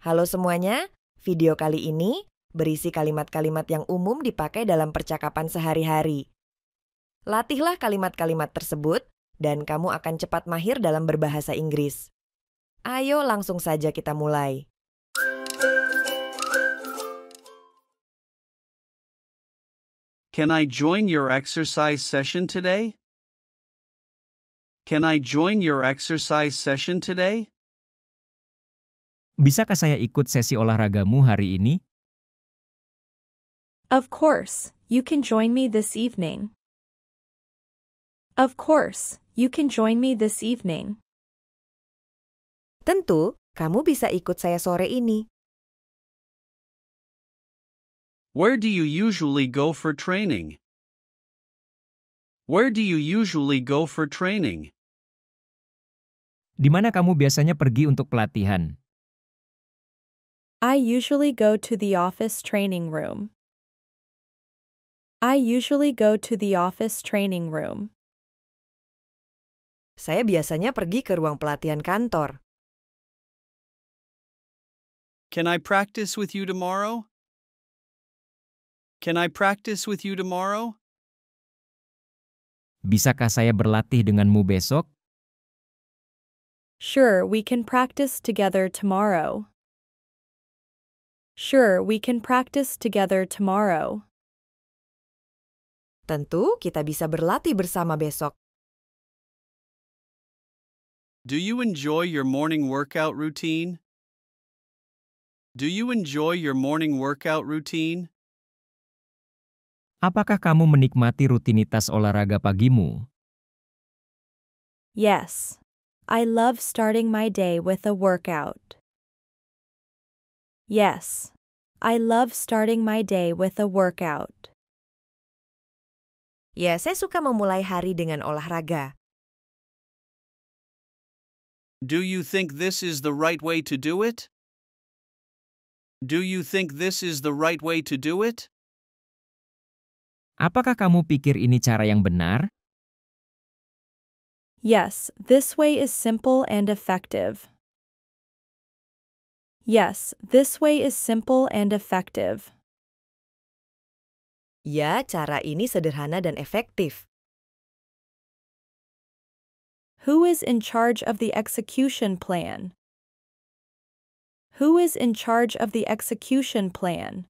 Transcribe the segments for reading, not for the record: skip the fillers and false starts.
Halo semuanya, video kali ini berisi kalimat-kalimat yang umum dipakai dalam percakapan sehari-hari. Latihlah kalimat-kalimat tersebut dan kamu akan cepat mahir dalam berbahasa Inggris. Ayo langsung saja kita mulai. Can I join your exercise session today? Can I join your exercise session today? Bisakah saya ikut sesi olahragamu hari ini? Of course, you can join me this evening. Of course, you can join me this evening. Tentu, kamu bisa ikut saya sore ini. Where do you usually go for training? Where do you usually go for training? Di mana kamu biasanya pergi untuk pelatihan? I usually go to the office training room. I usually go to the office training room. Saya biasanya pergi ke ruang pelatihan kantor. Can I practice with you tomorrow? Can I practice with you tomorrow? Bisakah saya berlatih denganmu besok? Sure, we can practice together tomorrow. Sure, we can practice together tomorrow. Tentu, kita bisa berlatih bersama besok. Do you enjoy your morning workout routine? Do you enjoy your morning workout routine? Apakah kamu menikmati rutinitas olahraga pagimu? Yes, I love starting my day with a workout. Yes, I love starting my day with a workout. Ya, saya suka memulai hari dengan olahraga. Do you think this is the right way to do it? Do you think this is the right way to do it? Apakah kamu pikir ini cara yang benar? Yes, this way is simple and effective. Yes, this way is simple and effective. Ya, cara ini sederhana dan efektif. Who is in charge of the execution plan? Who is in charge of the execution plan?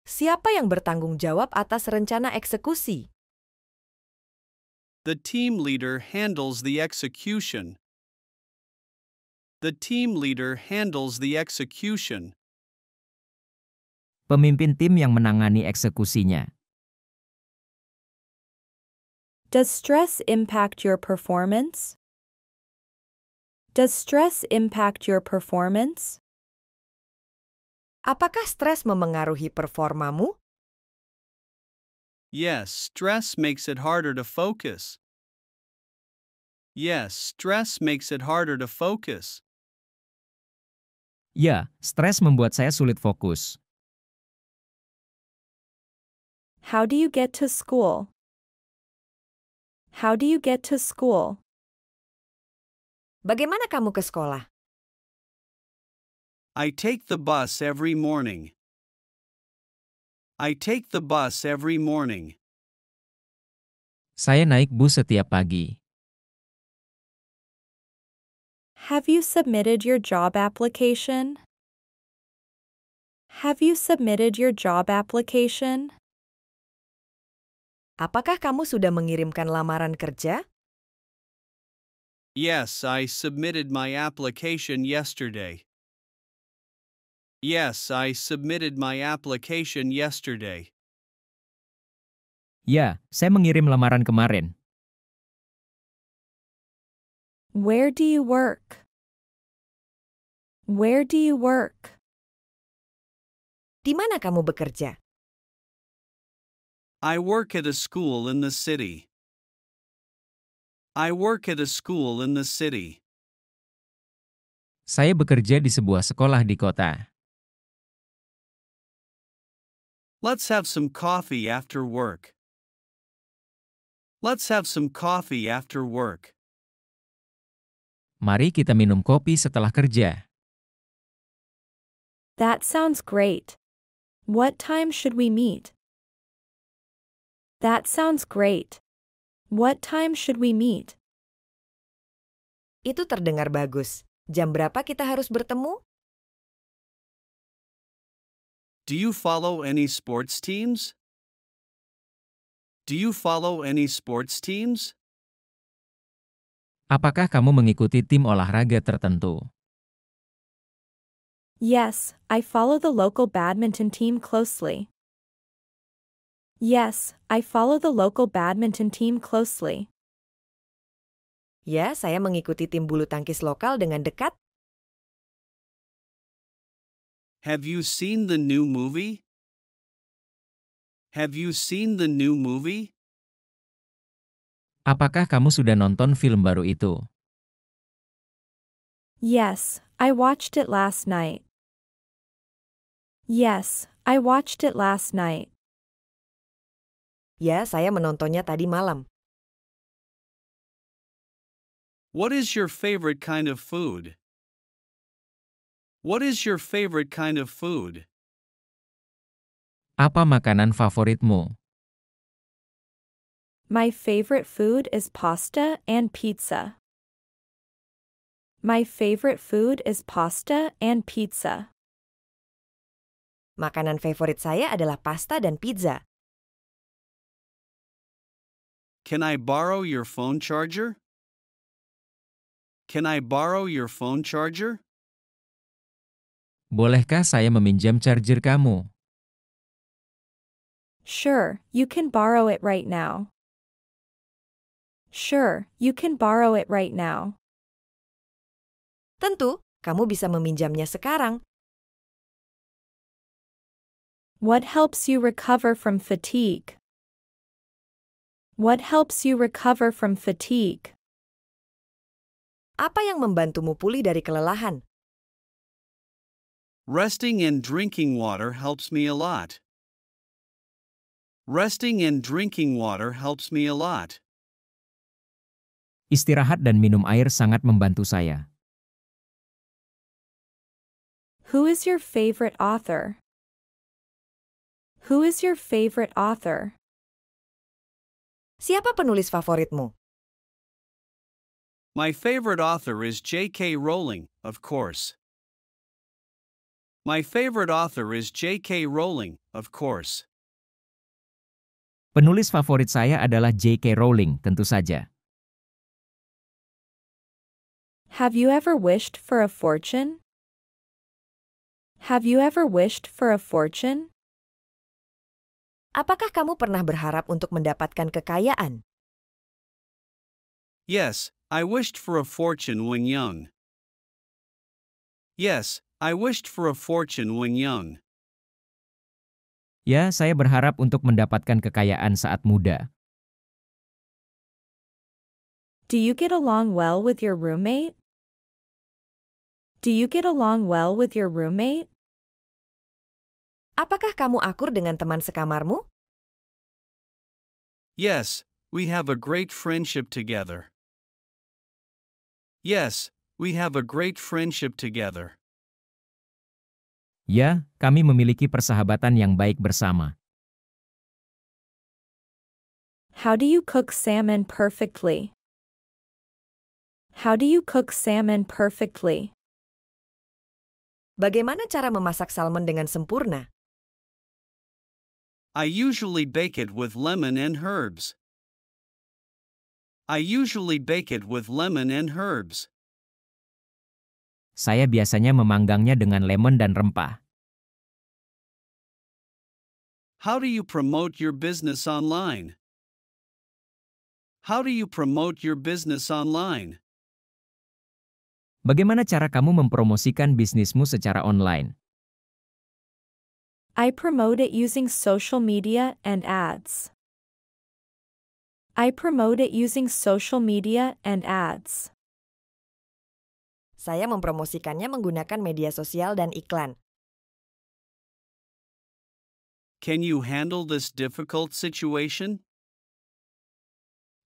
Siapa yang bertanggung jawab atas rencana eksekusi? The team leader handles the execution. The team leader handles the execution. Pemimpin tim yang menangani eksekusinya. Does stress impact your performance? Does stress impact your performance? Apakah stres memengaruhi performamu? Yes, stress makes it harder to focus. Yes, stress makes it harder to focus. Ya, stres membuat saya sulit fokus. How do you get to school? How do you get to school? Bagaimana kamu ke sekolah? I take the bus every morning. I take the bus every morning. Saya naik bus setiap pagi. Have you submitted your job application? Have you submitted your job application? Apakah kamu sudah mengirimkan lamaran kerja? Yes, I submitted my application yesterday. Yes, I submitted my application yesterday. Ya, saya mengirim lamaran kemarin. Where do you work? Where do you work? Di mana kamu bekerja? I work at a school in the city. I work at a school in the city. Saya bekerja di sebuah sekolah di kota. Let's have some coffee after work. Let's have some coffee after work. Mari kita minum kopi setelah kerja. That sounds great. What time should we meet? That sounds great. What time should we meet? Itu terdengar bagus. Jam berapa kita harus bertemu? Do you follow any sports teams? Do you follow any sports teams? Apakah kamu mengikuti tim olahraga tertentu? Yes, I follow the local badminton team closely. Yes, I follow the local badminton team closely. Ya, saya mengikuti tim bulu tangkis lokal dengan dekat. Have you seen the new movie? Have you seen the new movie? Apakah kamu sudah nonton film baru itu? Yes, I watched it last night. Yes, I watched it last night. Ya, saya menontonnya tadi malam. What is your favorite kind of food? What is your favorite kind of food? Apa makanan favoritmu? My favorite food is pasta and pizza. My favorite food is pasta and pizza. Makanan favorit saya adalah pasta dan pizza. Can I borrow your phone charger? Can I borrow your phone charger? Bolehkah saya meminjam charger kamu? Sure, you can borrow it right now. Sure, you can borrow it right now. Tentu, kamu bisa meminjamnya sekarang. What helps you recover from fatigue? What helps you recover from fatigue? Apa yang membantumu pulih dari kelelahan? Resting and drinking water helps me a lot. Resting and drinking water helps me a lot. Istirahat dan minum air sangat membantu saya. Who is your favorite author? Who is your favorite author? Siapa penulis favoritmu? My favorite author is J.K. Rowling, of course. My favorite author is J.K. Rowling, of course. Penulis favorit saya adalah J.K. Rowling, tentu saja. Have you ever wished for a fortune? Have you ever wished for a fortune? Apakah kamu pernah berharap untuk mendapatkan kekayaan? Yes, I wished for a fortune when young. Yes, I wished for a fortune when young. Ya, saya berharap untuk mendapatkan kekayaan saat muda. Do you get along well with your roommate? Do you get along well with your roommate? Apakah kamu akur dengan teman sekamarmu? Yes, we have a great friendship together. Yes, we have a great friendship together. Ya, kami memiliki persahabatan yang baik bersama. How do you cook salmon perfectly? How do you cook salmon perfectly? Bagaimana cara memasak salmon dengan sempurna? I usually bake it with lemon and herbs. I usually bake it with lemon and herbs. Saya biasanya memanggangnya dengan lemon dan rempah. How do you promote your business online? How do you promote your business online? Bagaimana cara kamu mempromosikan bisnismu secara online? I promote it using social media and ads. I promote it using social media and ads. Saya mempromosikannya menggunakan media sosial dan iklan. Can you handle this difficult situation?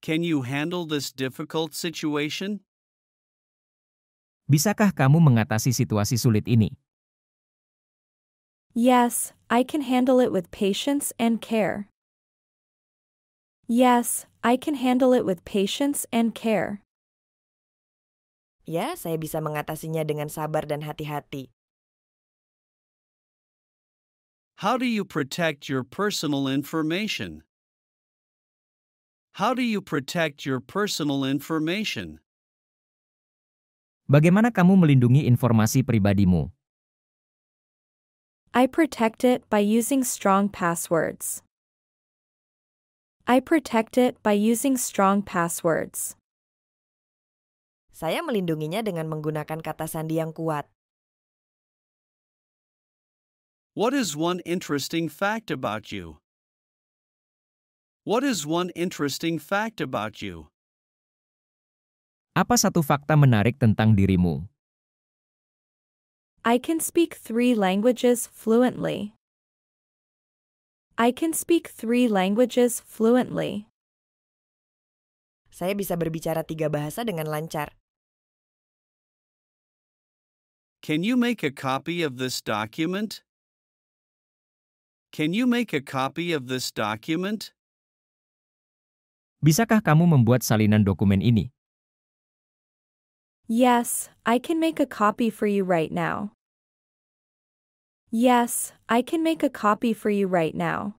Can you handle this difficult situation? Bisakah kamu mengatasi situasi sulit ini? Yes, I can handle it with patience and care. Yes, I can handle it with patience and care. Ya, saya bisa mengatasinya dengan sabar dan hati-hati. How do you protect your personal information? How do you protect your personal information? Bagaimana kamu melindungi informasi pribadimu? I protect it by using strong passwords. I protect it by using strong passwords. Saya melindunginya dengan menggunakan kata sandi yang kuat. What is one interesting fact about you? What is one interesting fact about you? Apa satu fakta menarik tentang dirimu? I can speak 3 languages fluently. I can speak 3 languages fluently. Saya bisa berbicara 3 bahasa dengan lancar. Can you make a copy of this document? Can you make a copy of this document? Bisakah kamu membuat salinan dokumen ini? Yes, I can make a copy for you right now. Yes, I can make a copy for you right now.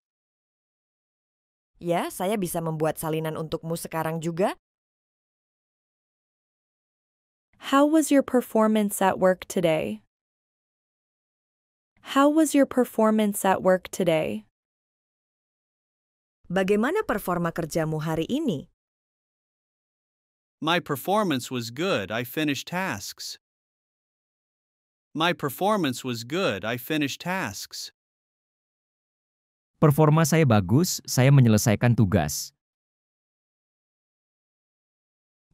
Ya, saya bisa membuat salinan untukmu sekarang juga. How was your performance at work today? How was your performance at work today? Bagaimana performa kerjamu hari ini? My performance was good, I finished tasks. My performance was good, I finished tasks. Performa saya bagus, saya menyelesaikan tugas.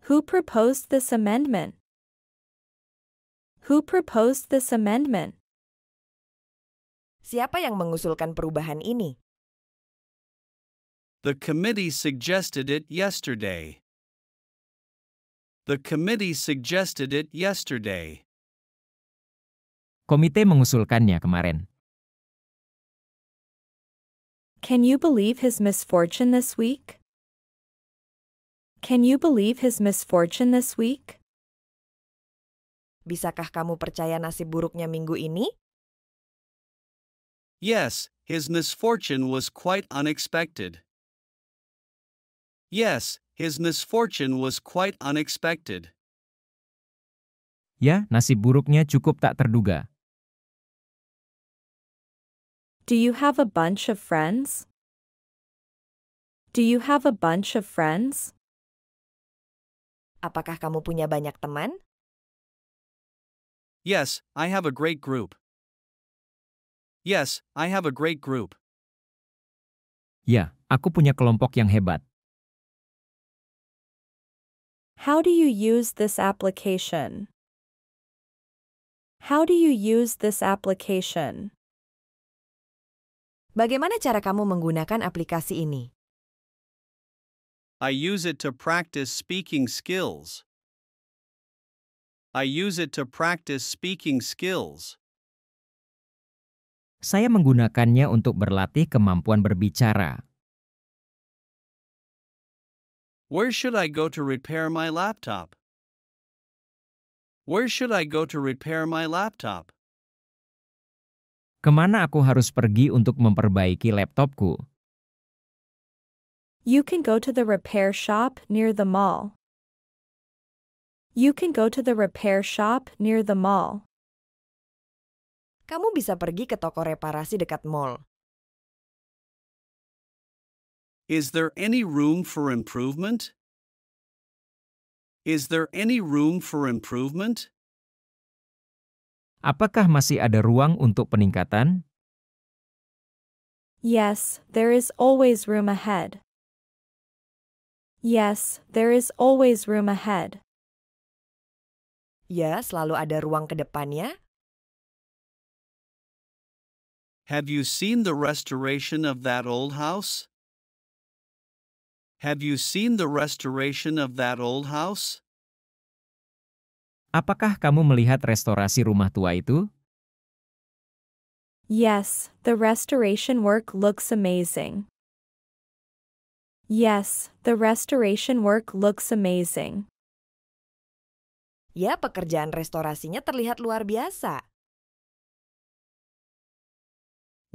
Who proposed this amendment? Who proposed this amendment? Siapa yang mengusulkan perubahan ini? The committee suggested it yesterday. The committee suggested it yesterday. Komite mengusulkannya kemarin. Can you believe his misfortune this week? Can you believe his misfortune this week? Bisakah kamu percaya nasib buruknya minggu ini? Yes, his misfortune was quite unexpected. Yes, his misfortune was quite unexpected. Ya, nasib buruknya cukup tak terduga. Do you have a bunch of friends? Do you have a bunch of friends? Apakah kamu punya banyak teman? Yes, I have a great group. Yes, I have a great group. Ya, aku punya kelompok yang hebat. How do you use this application? How do you use this application? Bagaimana cara kamu menggunakan aplikasi ini? I use it to practice speaking skills. I use it to practice speaking skills. Saya menggunakannya untuk berlatih kemampuan berbicara. Where should I go to repair my laptop? Where should I go to repair my laptop? Kemana aku harus pergi untuk memperbaiki laptopku? You can go to the repair shop near the mall. You can go to the repair shop near the mall. Kamu bisa pergi ke toko reparasi dekat mall. Is there any room for improvement? Is there any room for improvement? Apakah masih ada ruang untuk peningkatan? Yes, there is always room ahead. Yes, there is always room ahead. Ya, selalu ada ruang ke depannya. Have you seen the restoration of that old house? Have you seen the restoration of that old house? Apakah kamu melihat restorasi rumah tua itu? Yes, the restoration work looks amazing. Yes, the restoration work looks amazing. Ya, pekerjaan restorasinya terlihat luar biasa.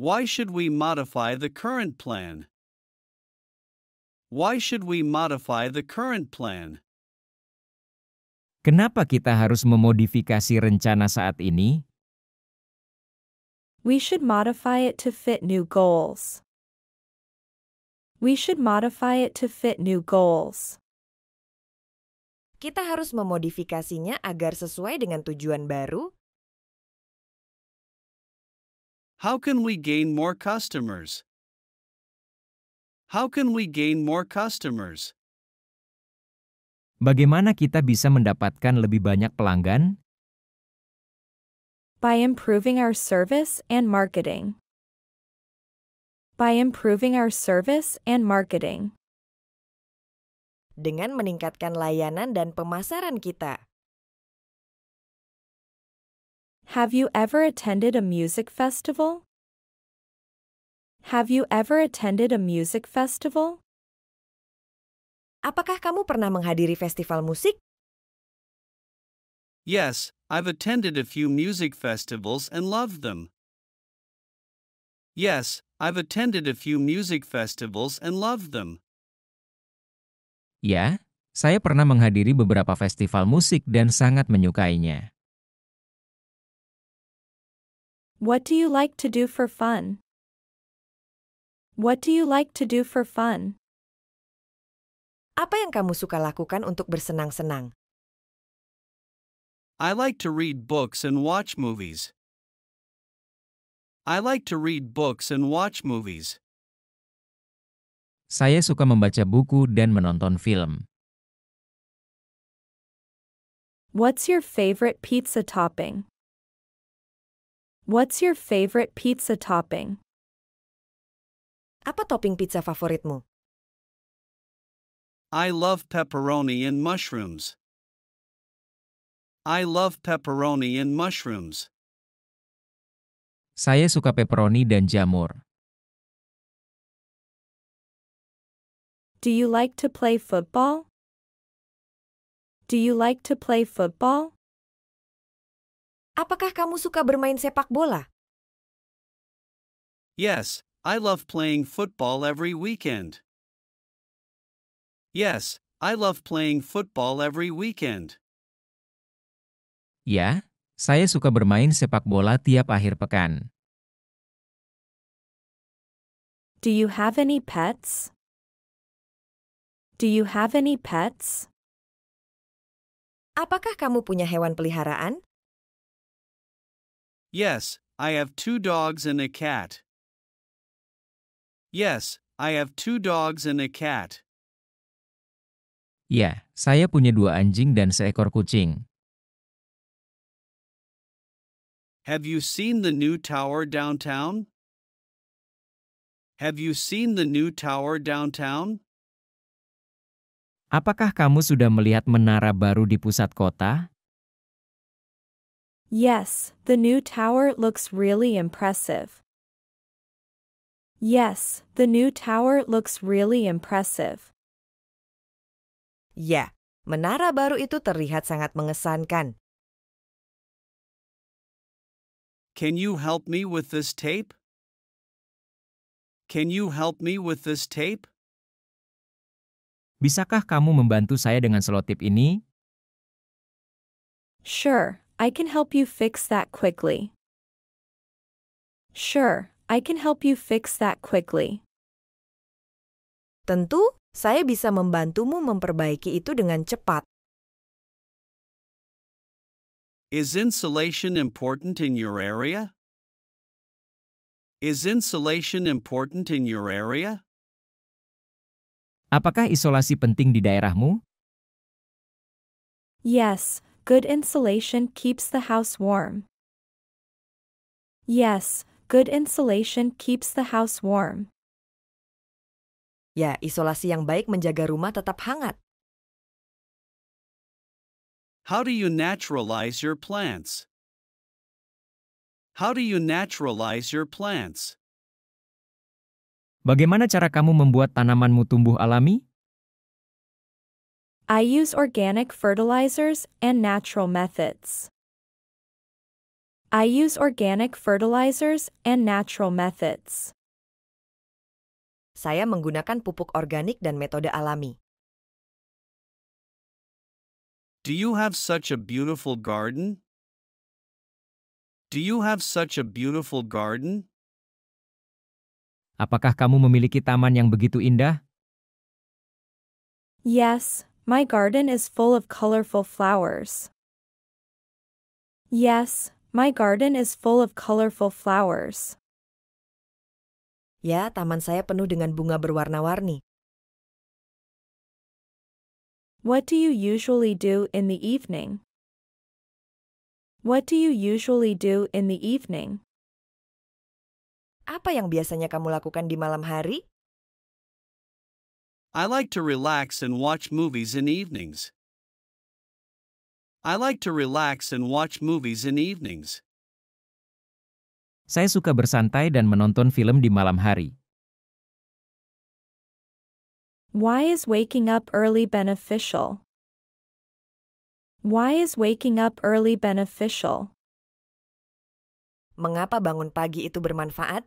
Why should we modify the current plan? Why should we modify the current plan? Kenapa kita harus memodifikasi rencana saat ini? We should modify it to fit new goals. We should modify it to fit new goals. Kita harus memodifikasinya agar sesuai dengan tujuan baru. How can we gain more customers? How can we gain more customers? Bagaimana kita bisa mendapatkan lebih banyak pelanggan? By improving our service and marketing. By improving our service and marketing. Dengan meningkatkan layanan dan pemasaran kita. Have you ever attended a music festival? Have you ever attended a music festival? Apakah kamu pernah menghadiri festival musik? Yes, I've attended a few music festivals and loved them. Yes, I've attended a few music festivals and loved them. Ya, saya pernah menghadiri beberapa festival musik dan sangat menyukainya. What do you like to do for fun? What do you like to do for fun? Apa yang kamu suka lakukan untuk bersenang-senang? I like to read books and watch movies. I like to read books and watch movies. Saya suka membaca buku dan menonton film. What's your favorite pizza topping? What's your favorite pizza topping? Apa topping pizza favoritmu? I love pepperoni and mushrooms. I love pepperoni and mushrooms. Saya suka pepperoni dan jamur. Do you like to play football? Do you like to play football? Apakah kamu suka bermain sepak bola? Yes, I love playing football every weekend. Yes, I love playing football every weekend. Ya, saya suka bermain sepak bola tiap akhir pekan. Do you have any pets? Do you have any pets? Apakah kamu punya hewan peliharaan? Yes, I have 2 dogs and a cat. Yes, I have 2 dogs and a cat. Ya, saya punya 2 anjing dan seekor kucing. Have you seen the new tower downtown? Have you seen the new tower downtown? Apakah kamu sudah melihat menara baru di pusat kota? Yes, the new tower looks really impressive. Yes, the new tower looks really impressive. Ya, menara baru itu terlihat sangat mengesankan. Can you help me with this tape? Can you help me with this tape? Bisakah kamu membantu saya dengan selotip ini? Sure, I can help you fix that quickly. Sure, I can help you fix that quickly. Tentu, saya bisa membantumu memperbaiki itu dengan cepat. Is insulation important in your area? Is insulation important in your area? Apakah isolasi penting di daerahmu? Yes, good insulation keeps the house warm. Yes, good insulation keeps the house warm. Ya, isolasi yang baik menjaga rumah tetap hangat. How do you naturalize your plants? How do you naturalize your plants? Bagaimana cara kamu membuat tanamanmu tumbuh alami? I use organic fertilizers and natural methods. I use organic fertilizers and natural methods. Saya menggunakan pupuk organik dan metode alami. Do you have such a beautiful garden? Do you have such a beautiful garden? Apakah kamu memiliki taman yang begitu indah? Yes, my garden is full of colorful flowers. Yes, my garden is full of colorful flowers. Ya, taman saya penuh dengan bunga berwarna-warni. What do you usually do in the evening? What do you usually do in the evening? Apa yang biasanya kamu lakukan di malam hari? I like to relax and watch movies in evenings. I like to relax and watch movies in evenings. Saya suka bersantai dan menonton film di malam hari. Why is waking up early beneficial? Why is waking up early beneficial? Mengapa bangun pagi itu bermanfaat?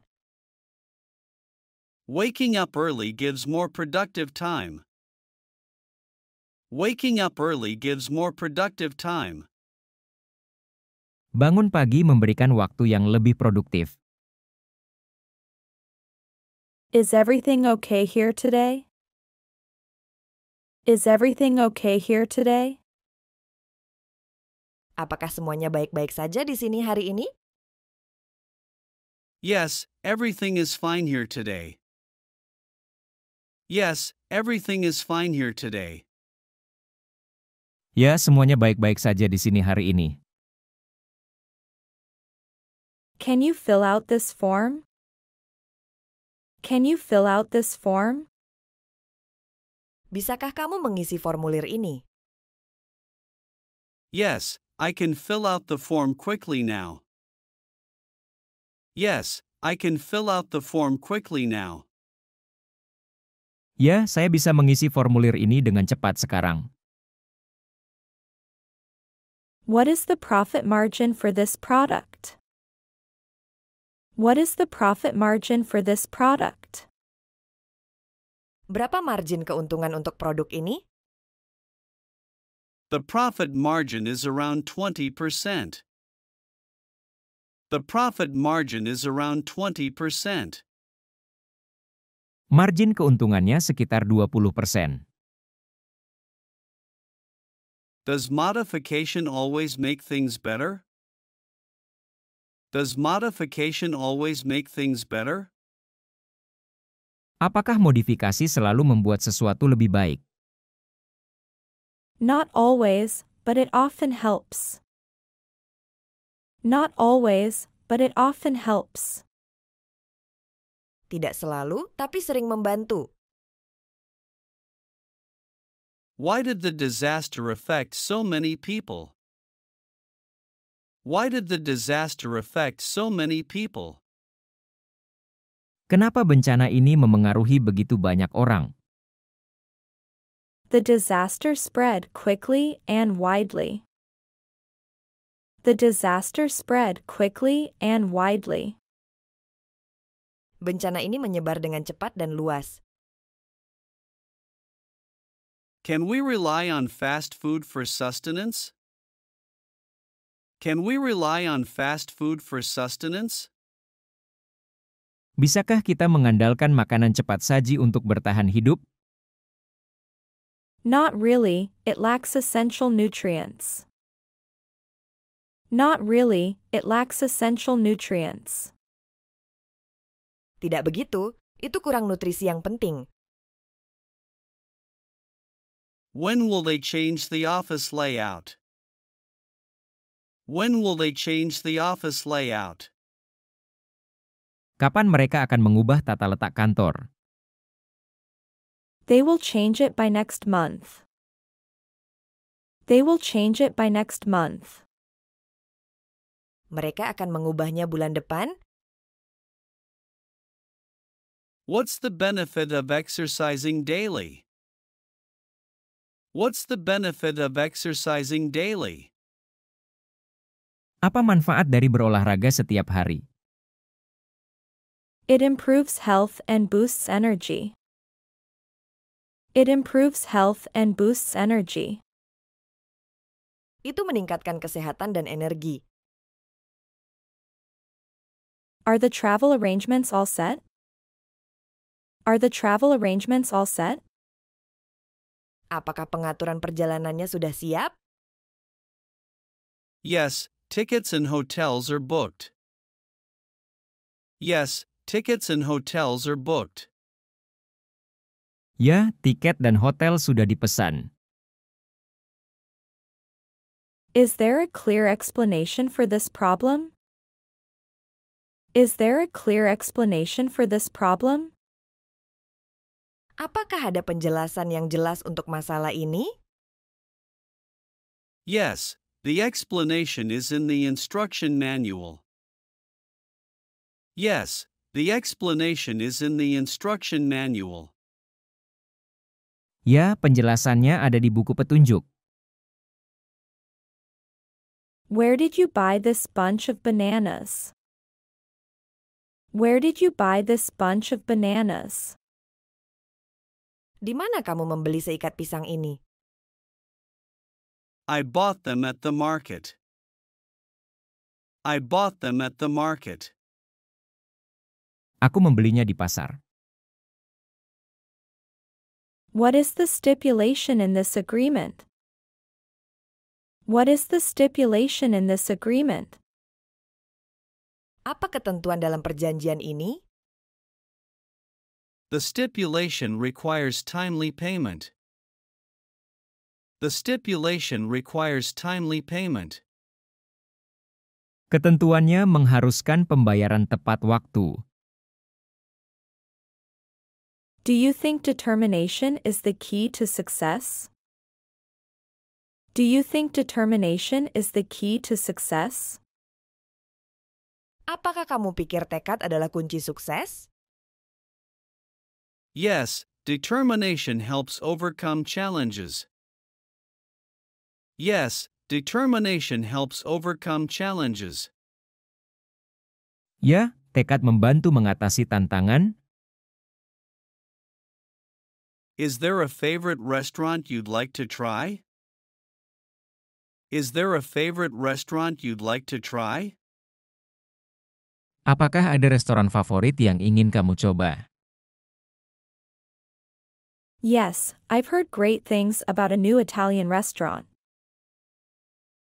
Waking up early gives more productive time. Waking up early gives more productive time. Bangun pagi memberikan waktu yang lebih produktif. Is everything okay here today? Is everything okay here today? Apakah semuanya baik-baik saja di sini hari ini? Yes, everything is fine here today. Yes, everything is fine here today. Ya, semuanya baik-baik saja di sini hari ini. Can you fill out this form? Can you fill out this form? Bisakah kamu mengisi formulir ini? Yes, I can fill out the form quickly now. Yes, I can fill out the form quickly now. Ya, saya bisa mengisi formulir ini dengan cepat sekarang. What is the profit margin for this product? What is the profit margin for this product? Berapa margin keuntungan untuk produk ini? The profit margin is around 20%. The profit margin is around 20%. Margin keuntungannya sekitar 20%. Does modification always make things better? Does modification always make things better? Apakah modifikasi selalu membuat sesuatu lebih baik? Not always, but it often helps. Not always, but it often helps. Tidak selalu, tapi sering membantu. Why did the disaster affect so many people? Why did the disaster affect so many people? Kenapa bencana ini memengaruhi begitu banyak orang? The disaster spread quickly and widely. The disaster spread quickly and widely. Bencana ini menyebar dengan cepat dan luas. Can we rely on fast food for sustenance? Can we rely on fast food for sustenance? Bisakah kita mengandalkan makanan cepat saji untuk bertahan hidup? Not really, it lacks essential nutrients. Not really, it lacks essential nutrients. Tidak begitu, itu kurang nutrisi yang penting. When will they change the office layout? When will they change the office layout? Kapan mereka akan mengubah tata letak kantor? They will change it by next month. They will change it by next month. Mereka akan mengubahnya bulan depan? What's the benefit of exercising daily? What's the benefit of exercising daily? Apa manfaat dari berolahraga setiap hari? It improves health and boosts energy. It improves health and boosts energy. Itu meningkatkan kesehatan dan energi. Are the travel arrangements all set? Are the travel arrangements all set? Apakah pengaturan perjalanannya sudah siap? Yes, tickets and hotels are booked. Yes, tickets and hotels are booked. Ya, tiket dan hotel sudah dipesan. Is there a clear explanation for this problem? Is there a clear explanation for this problem? Apakah ada penjelasan yang jelas untuk masalah ini? Yes, the explanation is in the instruction manual. Yes, the explanation is in the instruction manual. Ya, penjelasannya ada di buku petunjuk. Where did you buy this bunch of bananas? Where did you buy this bunch of bananas? Di mana kamu membeli seikat pisang ini? I bought them at the market. I bought them at the market. Aku membelinya di pasar. What is the stipulation in this agreement? What is the stipulation in this agreement? Apa ketentuan dalam perjanjian ini? The stipulation requires timely payment. The stipulation requires timely payment. Ketentuannya mengharuskan pembayaran tepat waktu. Do you think determination is the key to success? Do you think determination is the key to success? Apakah kamu pikir tekad adalah kunci sukses? Yes, determination helps overcome challenges. Yes, determination helps overcome challenges. Ya, tekad membantu mengatasi tantangan. Is there a favorite restaurant you'd like to try? Is there a favorite restaurant you'd like to try? Apakah ada restoran favorit yang ingin kamu coba? Yes, I've heard great things about a new Italian restaurant.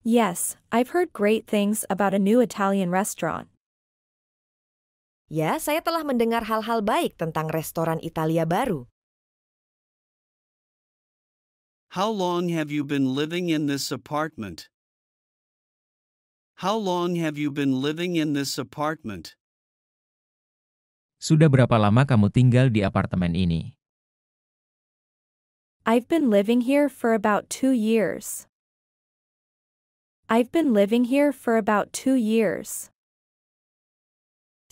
Yes, I've heard great things about a new Italian restaurant. Ya, saya telah mendengar hal-hal baik tentang restoran Italia baru. How long have you been living in this apartment? How long have you been living in this apartment? Sudah berapa lama kamu tinggal di apartemen ini? I've been living here for about 2 years. I've been living here for about 2 years.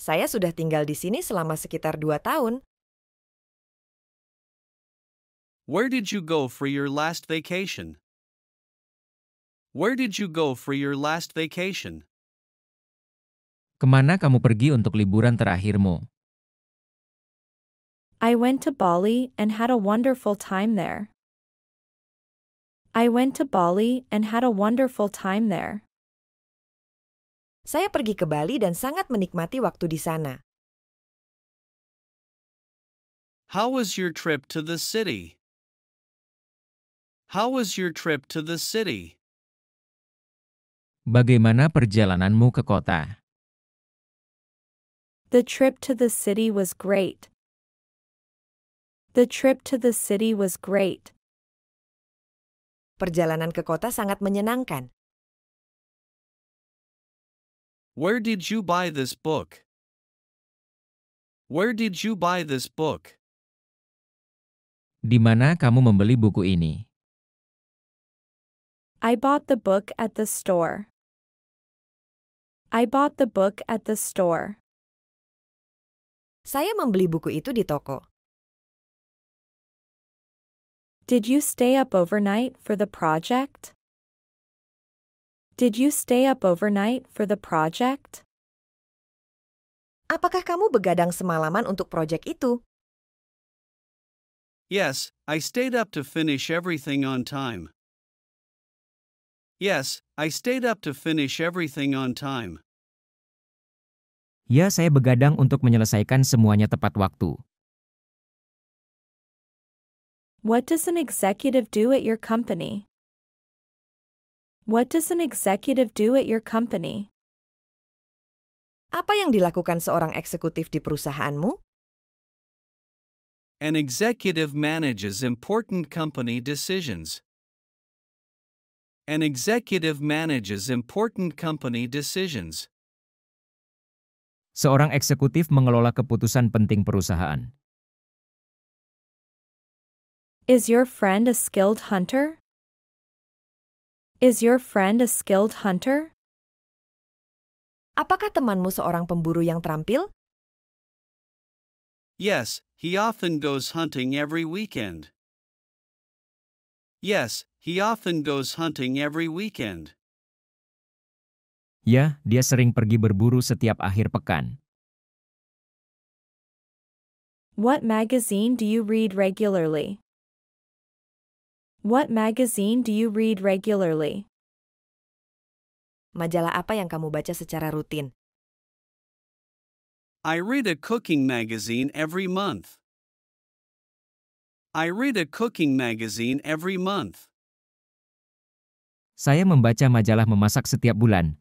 Saya sudah tinggal di sini selama sekitar 2 tahun. Where did you go for your last vacation? Where did you go for your last vacation? Kemana kamu pergi untuk liburan terakhirmu? I went to Bali and had a wonderful time there. I went to Bali and had a wonderful time there. Saya pergi ke Bali dan sangat menikmati waktu di sana. How was your trip to the city? How was your trip to the city? Bagaimana perjalananmu ke kota? The trip to the city was great. The trip to the city was great. Perjalanan ke kota sangat menyenangkan. Where did you buy this book? Where did you buy this book? Di mana kamu membeli buku ini? I bought the book at the store. I bought the book at the store. Saya membeli buku itu di toko. Did you stay up overnight for the project? Did you stay up overnight for the project? Apakah kamu begadang semalaman untuk proyek itu? Yes, I stayed up to finish everything on time. Yes, I stayed up to finish everything on time. Ya, saya begadang untuk menyelesaikan semuanya tepat waktu. What does an executive do at your company? What does an executive do at your company? Apa yang dilakukan seorang eksekutif di perusahaanmu? An executive manages important company decisions. An executive manages important company decisions. Seorang eksekutif mengelola keputusan penting perusahaan. Is your friend a skilled hunter? Is your friend a skilled hunter? Apakah temanmu seorang pemburu yang terampil? Yes, he often goes hunting every weekend. Yes, he often goes hunting every weekend. Ya, dia sering pergi berburu setiap akhir pekan. What magazine do you read regularly? What magazine do you read regularly? Majalah apa yang kamu baca secara rutin? I read a cooking magazine every month. I read a cooking magazine every month. Saya membaca majalah memasak setiap bulan.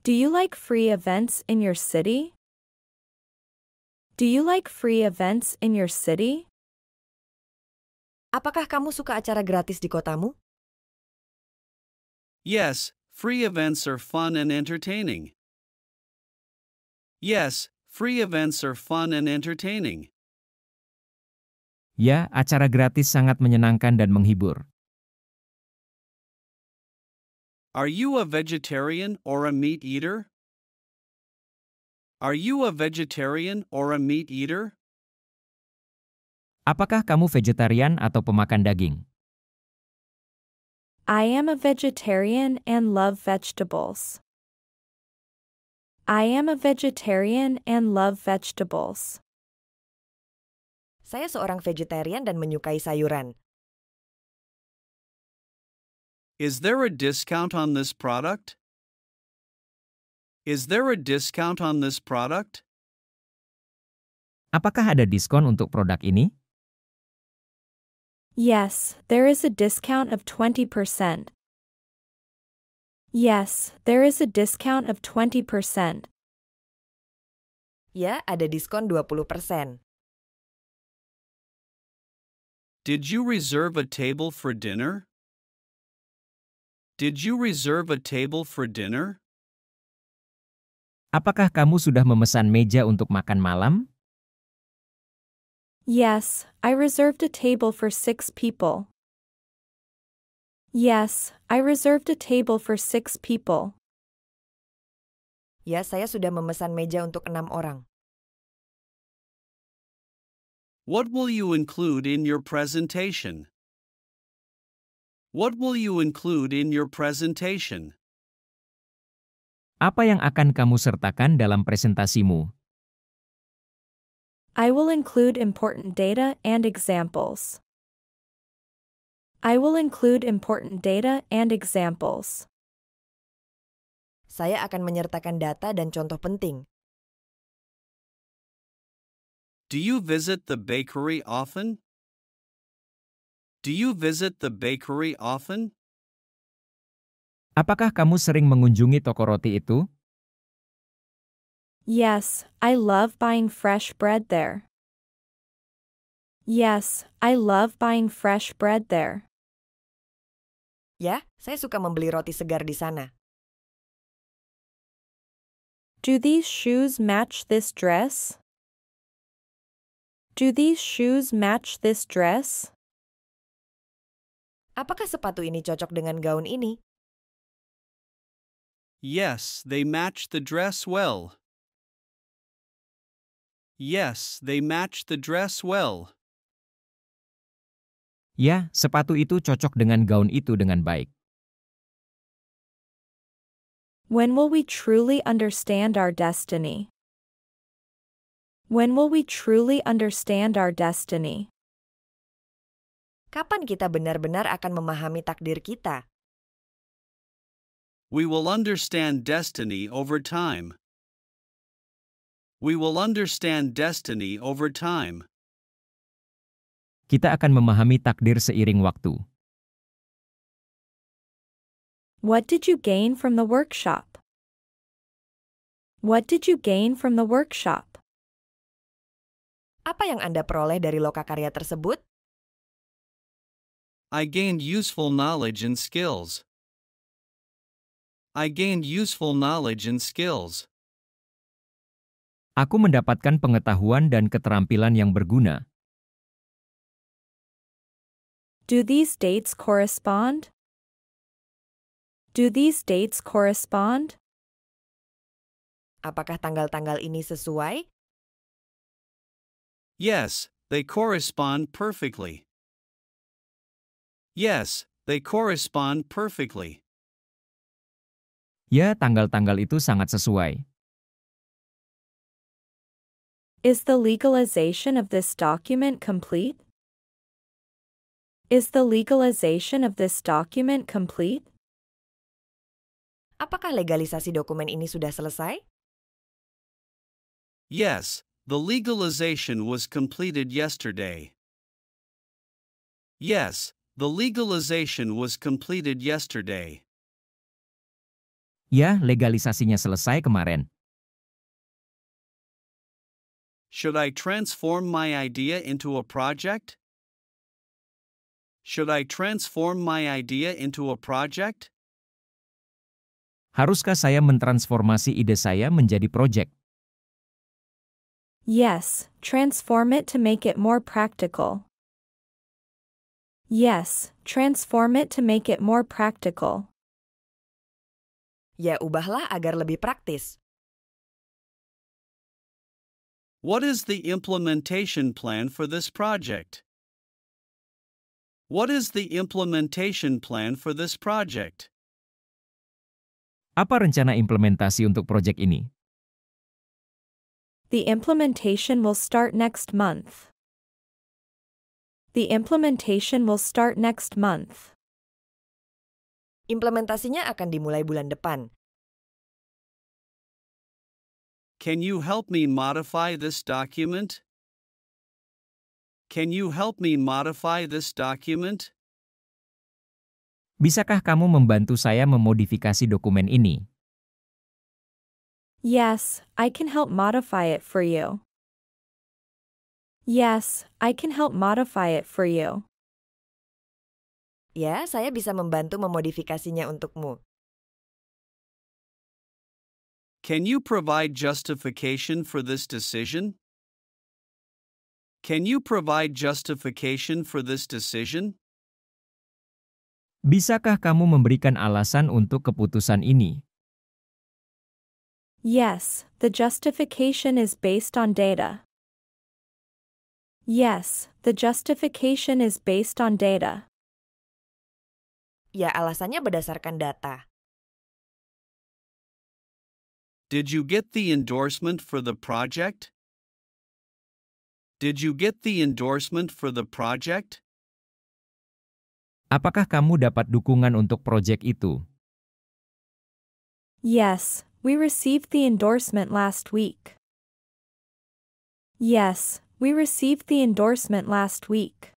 Do you like free events in your city? Do you like free events in your city? Apakah kamu suka acara gratis di kotamu? Yes, free events are fun and entertaining. Yes, free events are fun and entertaining. Ya, acara gratis sangat menyenangkan dan menghibur. Are you a vegetarian or a meat eater? Are you a vegetarian or a meat eater? Apakah kamu vegetarian atau pemakan daging? I am a vegetarian and love vegetables. I am a vegetarian and love vegetables. Saya seorang vegetarian dan menyukai sayuran. Is there a discount on this product? Is there a discount on this product? Apakah ada diskon untuk produk ini? Yes, there is a discount of 20%. Yes, there is a discount of 20%. Ya, ada diskon 20%. Did you reserve a table for dinner? Did you reserve a table for dinner? Apakah kamu sudah memesan meja untuk makan malam? Yes, I reserved a table for 6 people. Yes, I reserved a table for 6 people. Ya, saya sudah memesan meja untuk 6 orang. What will you include in your presentation? What will you include in your presentation? Apa yang akan kamu sertakan dalam presentasimu? I will include important data and examples. I will include important data and examples. Saya akan menyertakan data dan contoh penting. Do you visit the bakery often? Do you visit the bakery often? Apakah kamu sering mengunjungi toko roti itu? Yes, I love buying fresh bread there. Yes, I love buying fresh bread there. Ya, saya suka membeli roti segar di sana. Do these shoes match this dress? Do these shoes match this dress? Apakah sepatu ini cocok dengan gaun ini? Yes, they match the dress well. Yes, they match the dress well. Ya, sepatu itu cocok dengan gaun itu dengan baik. When will we truly understand our destiny? When will we truly understand our destiny? Kapan kita benar-benar akan memahami takdir kita? We will understand destiny over time. We will understand destiny over time. Kita akan memahami takdir seiring waktu. What did you gain from the workshop? What did you gain from the workshop? Apa yang Anda peroleh dari lokakarya tersebut? I gained useful knowledge and skills. I gained useful knowledge and skills. Aku mendapatkan pengetahuan dan keterampilan yang berguna. Do these dates correspond? Do these dates correspond? Apakah tanggal-tanggal ini sesuai? Yes, they correspond perfectly. Yes, they correspond perfectly. Ya, tanggal-tanggal itu sangat sesuai. Is the legalization of this document complete? Is the legalization of this document complete? Apakah legalisasi dokumen ini sudah selesai? Yes, the legalization was completed yesterday. Yes, the legalization was completed yesterday. Ya, legalisasinya selesai kemarin. Should I transform my idea into a project? Should I transform my idea into a project? Haruskah saya mentransformasi ide saya menjadi proyek? Yes, transform it to make it more practical. Yes, transform it to make it more practical. Ya, ubahlah agar lebih praktis. What is the implementation plan for this project? What is the implementation plan for this project? Apa rencana implementasi untuk proyek ini? The implementation will start next month. The implementation will start next month. Implementasinya akan dimulai bulan depan. Can you help me modify this document? Can you help me modify this document? Bisakah kamu membantu saya memodifikasi dokumen ini? Yes, I can help modify it for you. Yes, I can help modify it for you. Ya, saya bisa membantu memodifikasinya untukmu. Can you provide justification for this decision? Can you provide justification for this decision? Bisakah kamu memberikan alasan untuk keputusan ini? Yes, the justification is based on data. Yes, the justification is based on data. Ya, alasannya berdasarkan data. Did you get the endorsement for the project? Did you get the endorsement for the project? Apakah kamu dapat dukungan untuk proyek itu? Yes, we received the endorsement last week. Yes, we received the endorsement last week.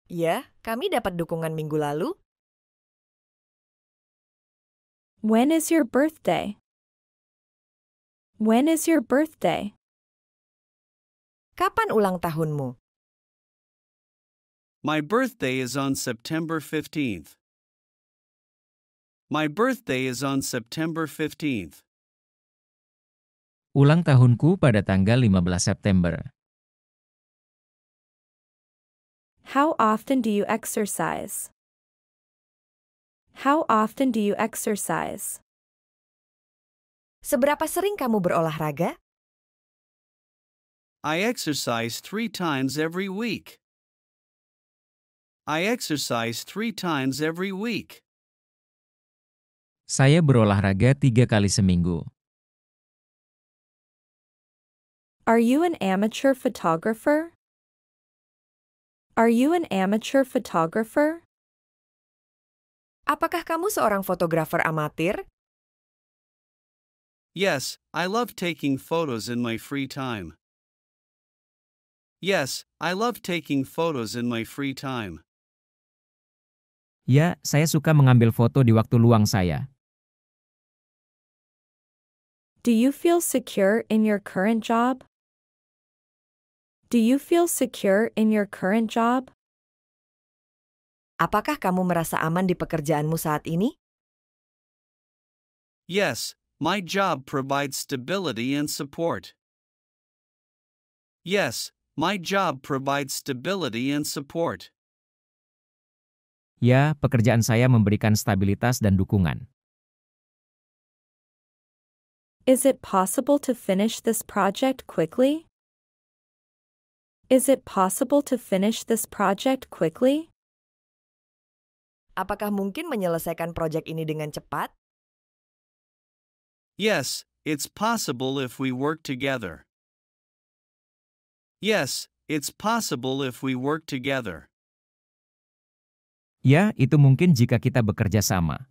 Ya, kami dapat dukungan minggu lalu. When is your birthday? When is your birthday? Kapan ulang tahunmu? My birthday is on September 15th. My birthday is on September 15th. Ulang tahunku pada tanggal 15 September. How often do you exercise? How often do you exercise? Seberapa sering kamu berolahraga? I exercise 3 times every week. I exercise 3 times every week. Saya berolahraga 3 kali seminggu. Are you an amateur photographer? Are you an amateur photographer? Apakah kamu seorang fotografer amatir? Yes, I love taking photos in my free time. Yes, I love taking photos in my free time. Ya, saya suka mengambil foto di waktu luang saya. Do you feel secure in your current job? Do you feel secure in your current job? Apakah kamu merasa aman di pekerjaanmu saat ini? Yes, my job provides stability and support. Yes, my job provides stability and support. Ya, pekerjaan saya memberikan stabilitas dan dukungan. Is it possible to finish this project quickly? Is it possible to finish this project quickly? Apakah mungkin menyelesaikan proyek ini dengan cepat? Yes, it's possible if we work together. Yes, it's possible if we work together. Ya, itu mungkin jika kita bekerja sama.